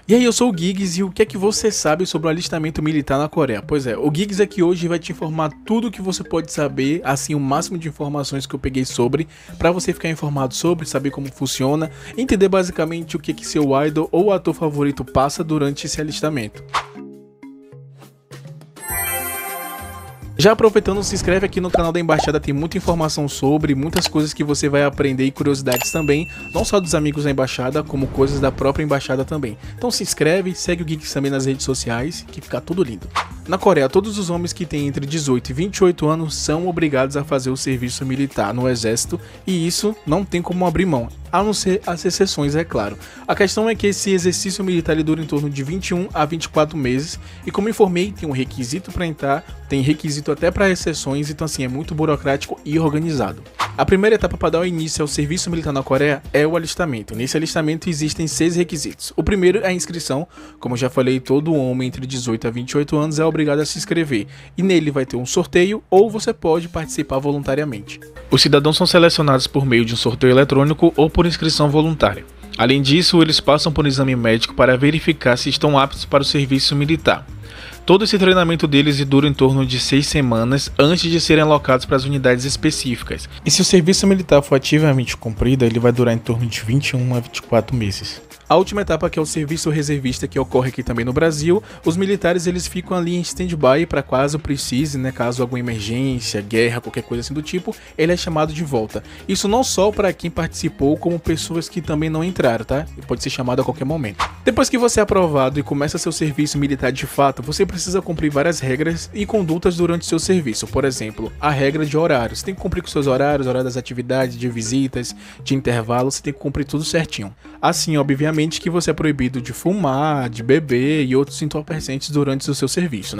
E aí, eu sou o Giggs e o que é que você sabe sobre o alistamento militar na Coreia? Pois é, o Giggs aqui hoje vai te informar tudo o que você pode saber, assim, o máximo de informações que eu peguei sobre, pra você ficar informado sobre, saber como funciona, entender basicamente o que é que seu idol ou ator favorito passa durante esse alistamento. Já aproveitando, se inscreve aqui no canal da Embaixada, tem muita informação sobre, muitas coisas que você vai aprender e curiosidades também, não só dos amigos da Embaixada, como coisas da própria Embaixada também. Então se inscreve, segue o Giggs também nas redes sociais, que fica tudo lindo. Na Coreia, todos os homens que têm entre 18 e 28 anos são obrigados a fazer o serviço militar no exército, e isso não tem como abrir mão, a não ser as exceções, é claro. A questão é que esse exercício militar ele dura em torno de 21 a 24 meses, e como informei, tem um requisito para entrar, tem requisito até para exceções, então assim, é muito burocrático e organizado. A primeira etapa para dar o início ao serviço militar na Coreia é o alistamento. Nesse alistamento existem 6 requisitos. O primeiro é a inscrição, como eu já falei, todo homem entre 18 a 28 anos é obrigado a se inscrever, e nele vai ter um sorteio ou você pode participar voluntariamente. Os cidadãos são selecionados por meio de um sorteio eletrônico ou por inscrição voluntária. Além disso, eles passam por um exame médico para verificar se estão aptos para o serviço militar. Todo esse treinamento deles dura em torno de 6 semanas antes de serem alocados para as unidades específicas. E se o serviço militar for ativamente cumprido, ele vai durar em torno de 21 a 24 meses. A última etapa, que é o serviço reservista, que ocorre aqui também no Brasil, os militares eles ficam ali em stand-by para caso precise, caso alguma emergência, guerra, qualquer coisa assim do tipo, ele é chamado de volta. Isso não só para quem participou, como pessoas que também não entraram, tá? E pode ser chamado a qualquer momento. Depois que você é aprovado e começa seu serviço militar de fato, você precisa cumprir várias regras e condutas durante seu serviço. Por exemplo, a regra de horários. Você tem que cumprir com seus horários, horário das atividades, de visitas, de intervalo, você tem que cumprir tudo certinho. Assim, obviamente que você é proibido de fumar, de beber e outros entorpecentes durante o seu serviço,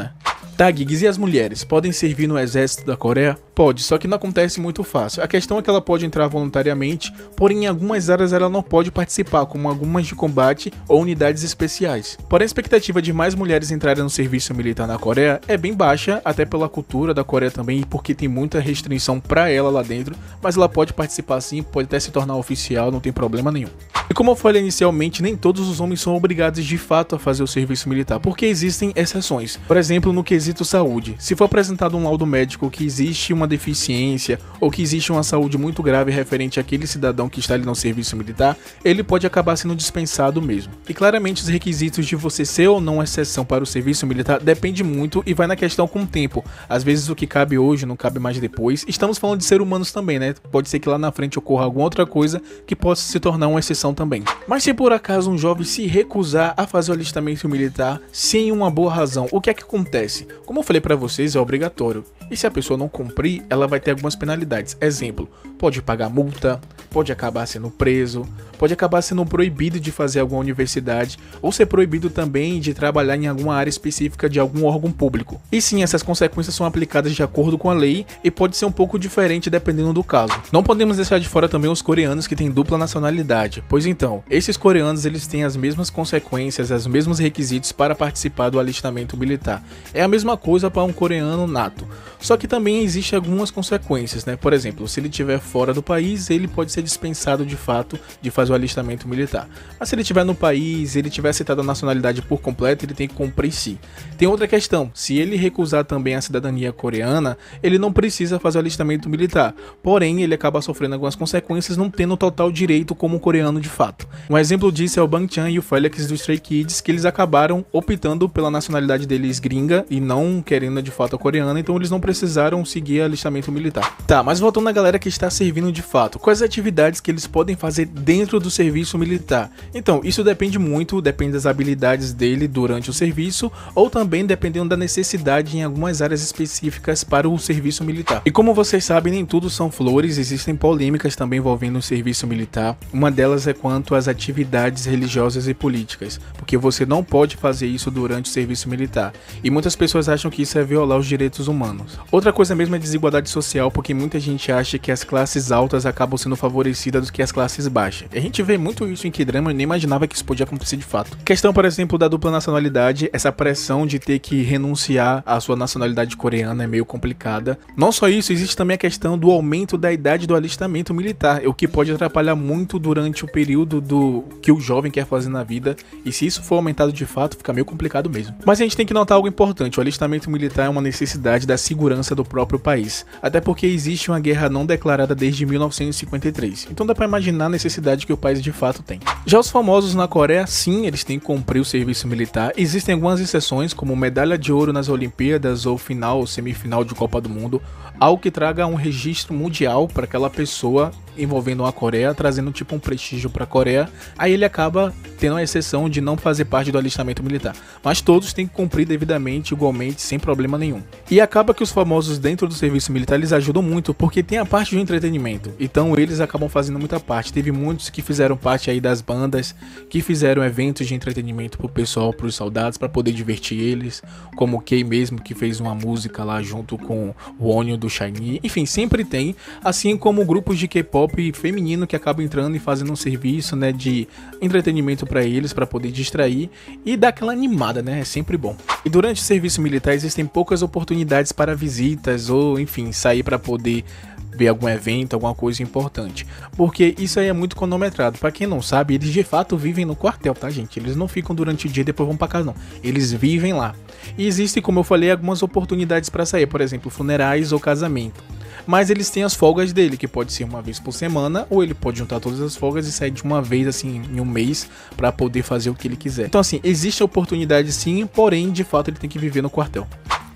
Tá, Giggs, e as mulheres podem servir no exército da Coreia? Pode, só que não acontece muito fácil. A questão é que ela pode entrar voluntariamente, porém em algumas áreas ela não pode participar, como algumas de combate ou unidades especiais. Porém a expectativa de mais mulheres entrarem no serviço militar na Coreia é bem baixa, até pela cultura da Coreia também, e porque tem muita restrição pra ela lá dentro, mas ela pode participar sim, pode até se tornar oficial, não tem problema nenhum. E como eu falei inicialmente, nem todos os homens são obrigados de fato a fazer o serviço militar, porque existem exceções. Por exemplo, no quesito saúde, se for apresentado um laudo médico que existe uma deficiência ou que existe uma saúde muito grave referente àquele cidadão que está ali no serviço militar, ele pode acabar sendo dispensado mesmo. E claramente os requisitos de você ser ou não exceção para o serviço militar depende muito e vai na questão com o tempo. Às vezes o que cabe hoje não cabe mais depois. Estamos falando de seres humanos também, Pode ser que lá na frente ocorra alguma outra coisa que possa se tornar uma exceção também. Mas se por acaso um jovem se recusar a fazer o alistamento militar sem uma boa razão, o que é que acontece? Como eu falei pra vocês, é obrigatório. E se a pessoa não cumprir, ela vai ter algumas penalidades. Exemplo, pode pagar multa, pode acabar sendo preso, pode acabar sendo proibido de fazer alguma universidade, ou ser proibido também de trabalhar em alguma área específica de algum órgão público. E sim, essas consequências são aplicadas de acordo com a lei e pode ser um pouco diferente dependendo do caso. Não podemos deixar de fora também os coreanos que têm dupla nacionalidade, pois então, esses coreanos eles têm as mesmas consequências, os mesmos requisitos para participar do alistamento militar. É a mesma coisa para um coreano nato. Só que também existem algumas consequências, Por exemplo, se ele estiver fora do país, ele pode ser dispensado de fato de fazer o alistamento militar. Mas se ele estiver no país, ele tiver aceitado a nacionalidade por completo, ele tem que cumprir sim. Tem outra questão, se ele recusar também a cidadania coreana, ele não precisa fazer o alistamento militar. Porém, ele acaba sofrendo algumas consequências, não tendo total direito como coreano de fato. Um exemplo disso é o Bangchan e o Felix do Stray Kids, que eles acabaram optando pela nacionalidade deles gringa e não querendo de fato a coreana, então eles não precisaram seguir alistamento militar. Tá, mas voltando à galera que está servindo de fato, quais atividades que eles podem fazer dentro do serviço militar? Então, isso depende muito, depende das habilidades dele durante o serviço, ou também dependendo da necessidade em algumas áreas específicas para o serviço militar. E como vocês sabem, nem tudo são flores, existem polêmicas também envolvendo o serviço militar. Uma delas é quanto às atividades religiosas e políticas, porque você não pode fazer isso durante o serviço militar. E muitas pessoas pessoas acham que isso é violar os direitos humanos. Outra coisa mesmo é desigualdade social, porque muita gente acha que as classes altas acabam sendo favorecidas do que as classes baixas. E a gente vê muito isso em K-drama e nem imaginava que isso podia acontecer de fato. Questão, por exemplo, da dupla nacionalidade, essa pressão de ter que renunciar à sua nacionalidade coreana é meio complicada. Não só isso, existe também a questão do aumento da idade do alistamento militar, o que pode atrapalhar muito durante o período que o jovem quer fazer na vida, e se isso for aumentado de fato, fica meio complicado mesmo. Mas a gente tem que notar algo importante: o alistamento militar é uma necessidade da segurança do próprio país, até porque existe uma guerra não declarada desde 1953, então dá pra imaginar a necessidade que o país de fato tem. Já os famosos na Coreia, sim, eles têm que cumprir o serviço militar. Existem algumas exceções, como medalha de ouro nas Olimpíadas ou final ou semifinal de Copa do Mundo, algo que traga um registro mundial para aquela pessoa envolvendo a Coreia, trazendo tipo um prestígio para a Coreia. Aí ele acaba tendo a exceção de não fazer parte do alistamento militar, mas todos têm que cumprir devidamente, igualmente, sem problema nenhum. E acaba que os famosos dentro do serviço militar eles ajudam muito, porque tem a parte do entretenimento, então eles acabam fazendo muita parte. Teve muitos que fizeram parte aí das bandas, que fizeram eventos de entretenimento pro pessoal, pros soldados, para poder divertir eles, como o Kei mesmo, que fez uma música lá junto com o Onion do SHINee. Enfim, sempre tem, assim como grupos de K-pop feminino que acabam entrando e fazendo um serviço, né, de entretenimento para eles, para poder distrair e dar aquela animada, né, é sempre bom. E durante o serviço militar existem poucas oportunidades para visitas ou, enfim, sair para poder ver algum evento, alguma coisa importante, porque isso aí é muito cronometrado. Para quem não sabe, eles de fato vivem no quartel, tá, gente? Eles não ficam durante o dia e depois vão para casa, não. Eles vivem lá. E existem, como eu falei, algumas oportunidades para sair, por exemplo, funerais ou casamento. Mas eles têm as folgas dele, que pode ser uma vez por semana, ou ele pode juntar todas as folgas e sair de uma vez, assim, em um mês, para poder fazer o que ele quiser. Então, assim, existe a oportunidade sim, porém, de fato, ele tem que viver no quartel.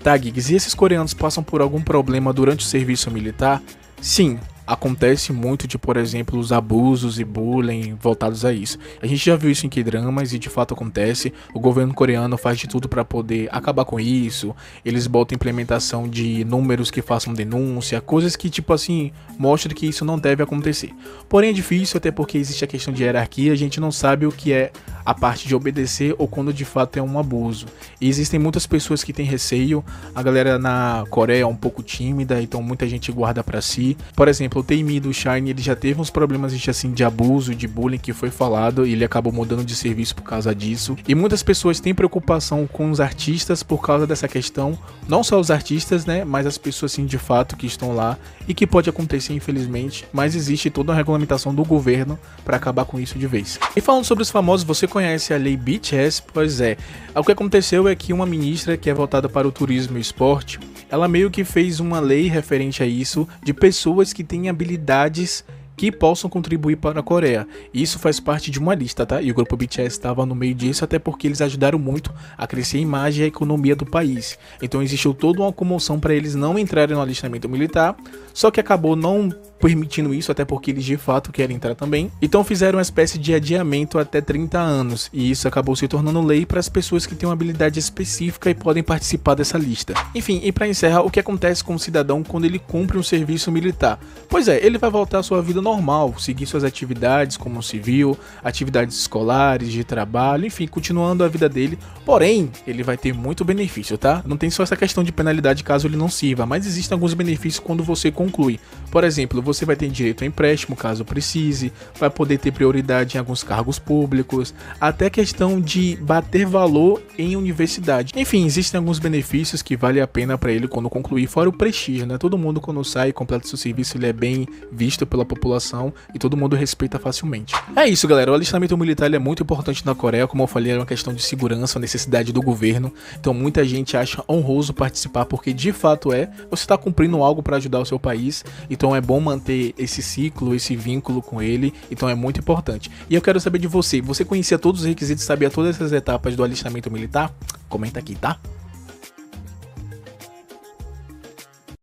Tá, Gigs, e esses coreanos passam por algum problema durante o serviço militar? Sim. Acontece muito de, por exemplo, os abusos e bullying voltados a isso. A gente já viu isso em K-dramas e de fato acontece. O governo coreano faz de tudo para poder acabar com isso. Eles botam implementação de números que façam denúncia, coisas que, tipo assim, mostram que isso não deve acontecer. Porém é difícil, até porque existe a questão de hierarquia, a gente não sabe o que é a parte de obedecer ou quando de fato é um abuso. E existem muitas pessoas que têm receio. A galera na Coreia é um pouco tímida, então muita gente guarda para si. Por exemplo, o Tae-mi do SHINee, ele já teve uns problemas assim, de abuso, de bullying que foi falado, e ele acabou mudando de serviço por causa disso. E muitas pessoas têm preocupação com os artistas por causa dessa questão, não só os artistas, né, mas as pessoas assim de fato que estão lá, e que pode acontecer infelizmente, mas existe toda uma regulamentação do governo para acabar com isso de vez. E falando sobre os famosos, você conhece a lei BTS? Pois é, o que aconteceu é que uma ministra que é voltada para o turismo e esporte, ela meio que fez uma lei referente a isso, de pessoas que têm habilidades que possam contribuir para a Coreia. Isso faz parte de uma lista, tá? E o grupo BTS estava no meio disso, até porque eles ajudaram muito a crescer a imagem e a economia do país. Então existiu toda uma comoção para eles não entrarem no alistamento militar, só que acabou não permitindo isso, até porque eles de fato querem entrar também. Então fizeram uma espécie de adiamento até 30 anos, e isso acabou se tornando lei para as pessoas que têm uma habilidade específica e podem participar dessa lista. Enfim, e para encerrar, o que acontece com o cidadão quando ele cumpre um serviço militar? Pois é, ele vai voltar à sua vida normal, seguir suas atividades como civil, atividades escolares, de trabalho, enfim, continuando a vida dele. Porém, ele vai ter muito benefício, tá? Não tem só essa questão de penalidade caso ele não sirva, mas existem alguns benefícios quando você conclui. Por exemplo, você vai ter direito a empréstimo caso precise, vai poder ter prioridade em alguns cargos públicos, até questão de bater valor em universidade. Enfim, existem alguns benefícios que vale a pena para ele quando concluir, fora o prestígio, né? Todo mundo quando sai e completa seu serviço, ele é bem visto pela população e todo mundo respeita facilmente. É isso, galera, o alistamento militar ele é muito importante na Coreia, como eu falei, é uma questão de segurança, necessidade do governo, então muita gente acha honroso participar, porque de fato você está cumprindo algo para ajudar o seu país, então é bom manter esse ciclo, esse vínculo com ele, então é muito importante. E eu quero saber de você conhecia todos os requisitos, sabia todas essas etapas do alistamento militar? Comenta aqui, tá?